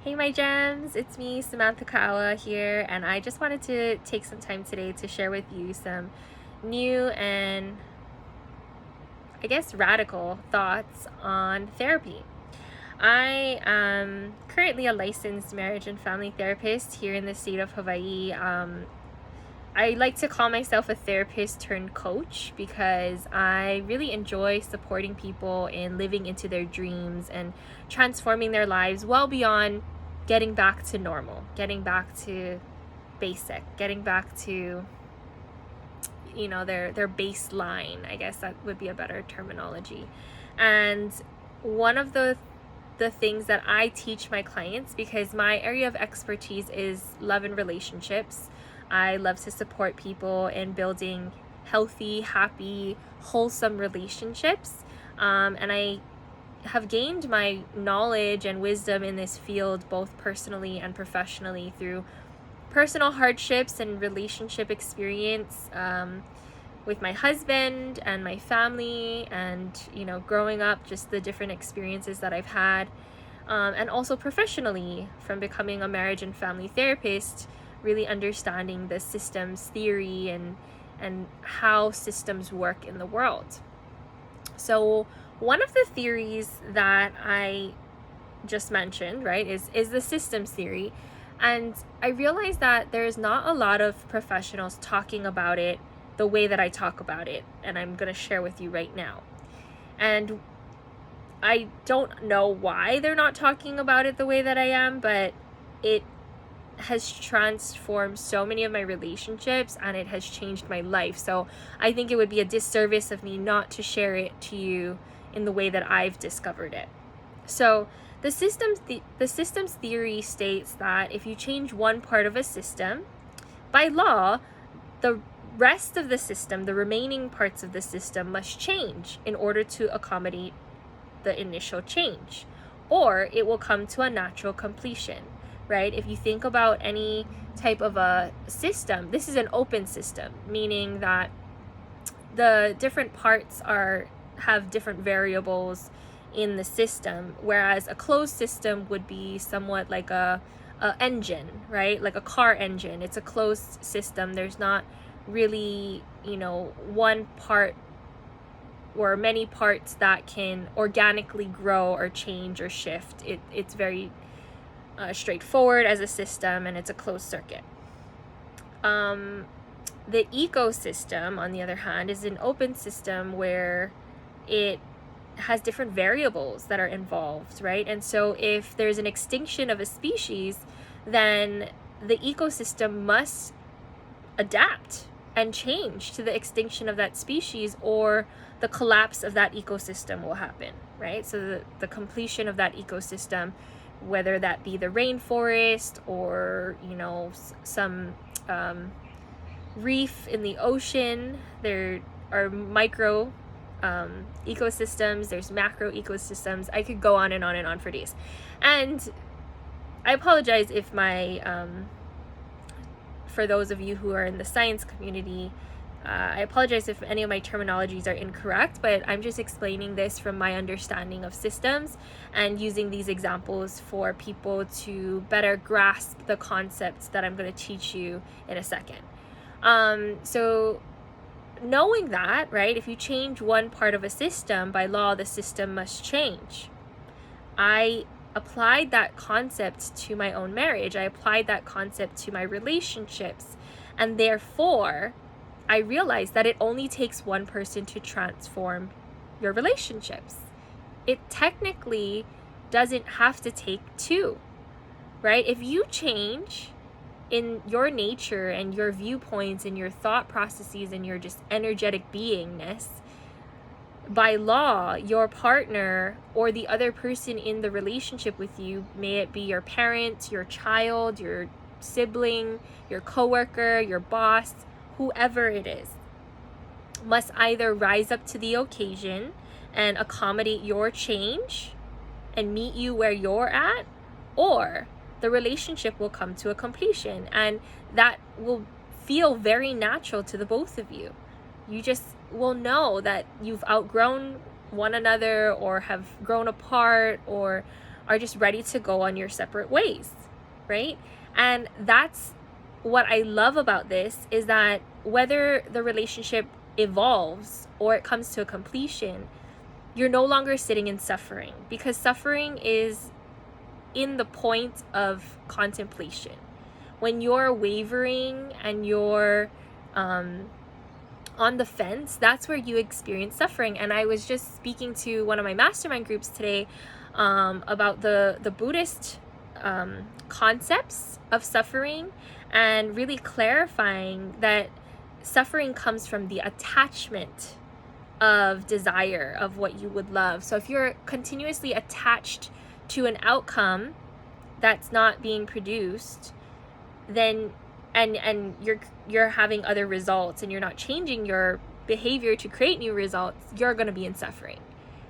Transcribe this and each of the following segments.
Hey my gems, it's me Samantha here, and I just wanted to take some time today to share with you some new and I guess radical thoughts on therapy. I am currently a licensed marriage and family therapist here in the state of Hawaii. I like to call myself a therapist turned coach because I really enjoy supporting people in living into their dreams and transforming their lives well beyond getting back to normal, getting back to basic, getting back to their baseline. I guess that would be a better terminology. And one of the things that I teach my clients, because my area of expertise is love and relationships. I love to support people in building healthy, happy, wholesome relationships. And I have gained my knowledge and wisdom in this field, both personally and professionally, through personal hardships and relationship experience with my husband and my family, and growing up, just the different experiences that I've had, and also professionally from becoming a marriage and family therapist, really understanding the systems theory and how systems work in the world. So one of the theories that I just mentioned, right, is the systems theory. And I realized that there's not a lot of professionals talking about it the way that I talk about it, and I'm going to share with you right now. And I don't know why they're not talking about it the way that I am, but it has transformed so many of my relationships and it has changed my life. So I think it would be a disservice of me not to share it to you in the way that I've discovered it. So the systems theory states that if you change one part of a system, by law, the rest of the system, the remaining parts of the system, must change in order to accommodate the initial change, or it will come to a natural completion, right? If you think about any type of a system, this is an open system, meaning that the different parts have different variables in the system, whereas a closed system would be somewhat like a engine, right? Like a car engine. It's a closed system. There's not really, one part or many parts that can organically grow or change or shift. It's very straightforward as a system, and it's a closed circuit. The ecosystem, on the other hand, is an open system where it has different variables that are involved, right? And so if there's an extinction of a species, then the ecosystem must adapt and change to the extinction of that species, or the collapse of that ecosystem will happen, right? So the completion of that ecosystem, whether that be the rainforest or some reef in the ocean. There are micro ecosystems, there's macro ecosystems. I could go on and on and on for days. And I apologize if for those of you who are in the science community, I apologize if any of my terminologies are incorrect, but I'm just explaining this from my understanding of systems and using these examples for people to better grasp the concepts that I'm going to teach you in a second. So knowing that, right, if you change one part of a system, by law, the system must change. I applied that concept to my own marriage. I applied that concept to my relationships. And therefore, I realized that it only takes one person to transform your relationships. It technically doesn't have to take two, right? If you change in your nature and your viewpoints and your thought processes and your just energetic beingness, by law, your partner or the other person in the relationship with you, may it be your parent, your child, your sibling, your coworker, your boss, whoever it is, must either rise up to the occasion and accommodate your change and meet you where you're at, or the relationship will come to a completion, and that will feel very natural to the both of you. You just will know that you've outgrown one another or have grown apart, or are just ready to go on your separate ways, right? And that's what I love about this, is that whether the relationship evolves or it comes to a completion, you're no longer sitting in suffering, because suffering is in the point of contemplation. When you're wavering and you're on the fence, that's where you experience suffering. And I was just speaking to one of my mastermind groups today about the Buddhist concepts of suffering, and really clarifying that suffering comes from the attachment of desire of what you would love. So if you're continuously attached to an outcome that's not being produced, then and you're having other results, and you're not changing your behavior to create new results, you're going to be in suffering,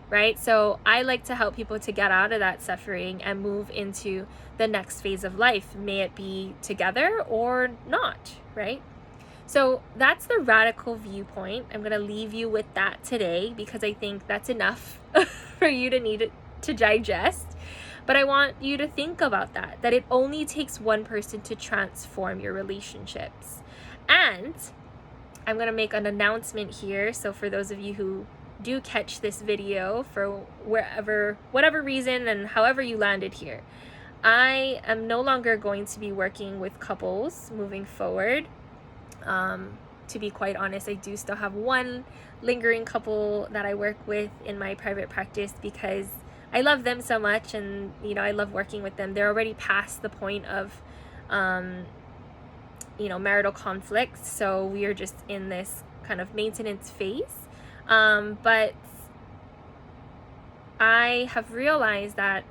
right? So I like to help people to get out of that suffering and move into the next phase of life, may it be together or not, right? So that's the radical viewpoint. I'm going to leave you with that today, because I think that's enough for you to need to digest. But I want you to think about that it only takes one person to transform your relationships. And I'm going to make an announcement here. So for those of you who do catch this video for whatever reason and however you landed here, I am no longer going to be working with couples moving forward. To be quite honest, I do still have one lingering couple that I work with in my private practice, because I love them so much, and I love working with them. They're already past the point of marital conflict, so we are just in this kind of maintenance phase. But I have realized that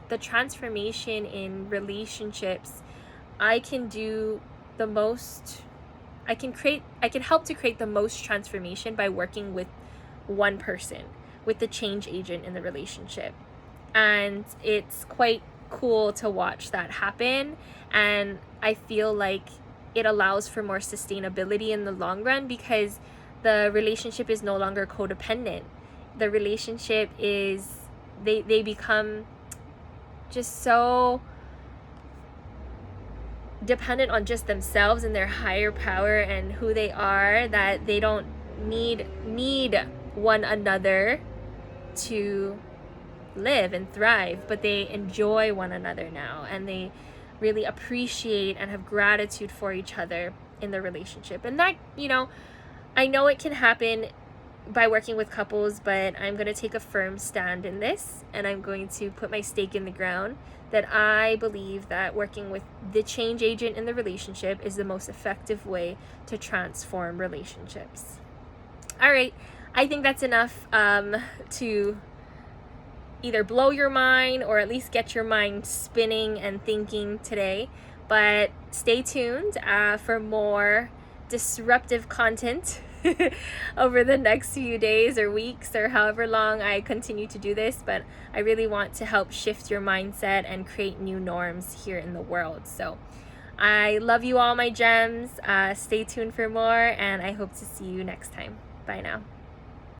the transformation in relationships, I can help to create the most transformation by working with one person, with the change agent in the relationship. And it's quite cool to watch that happen. And I feel like it allows for more sustainability in the long run, because the relationship is no longer codependent. The relationship is, they become just so dependent on just themselves and their higher power and who they are, that they don't need one another to live and thrive, but they enjoy one another now, and they really appreciate and have gratitude for each other in the relationship. And that, I know it can happen by working with couples, but I'm going to take a firm stand in this, and I'm going to put my stake in the ground that I believe that working with the change agent in the relationship is the most effective way to transform relationships. All right, I think that's enough to either blow your mind or at least get your mind spinning and thinking today. But stay tuned for more disruptive content over the next few days or weeks, or however long I continue to do this. But I really want to help shift your mindset and create new norms here in the world. So I love you all, my gems. Stay tuned for more, and I hope to see you next time. Bye now.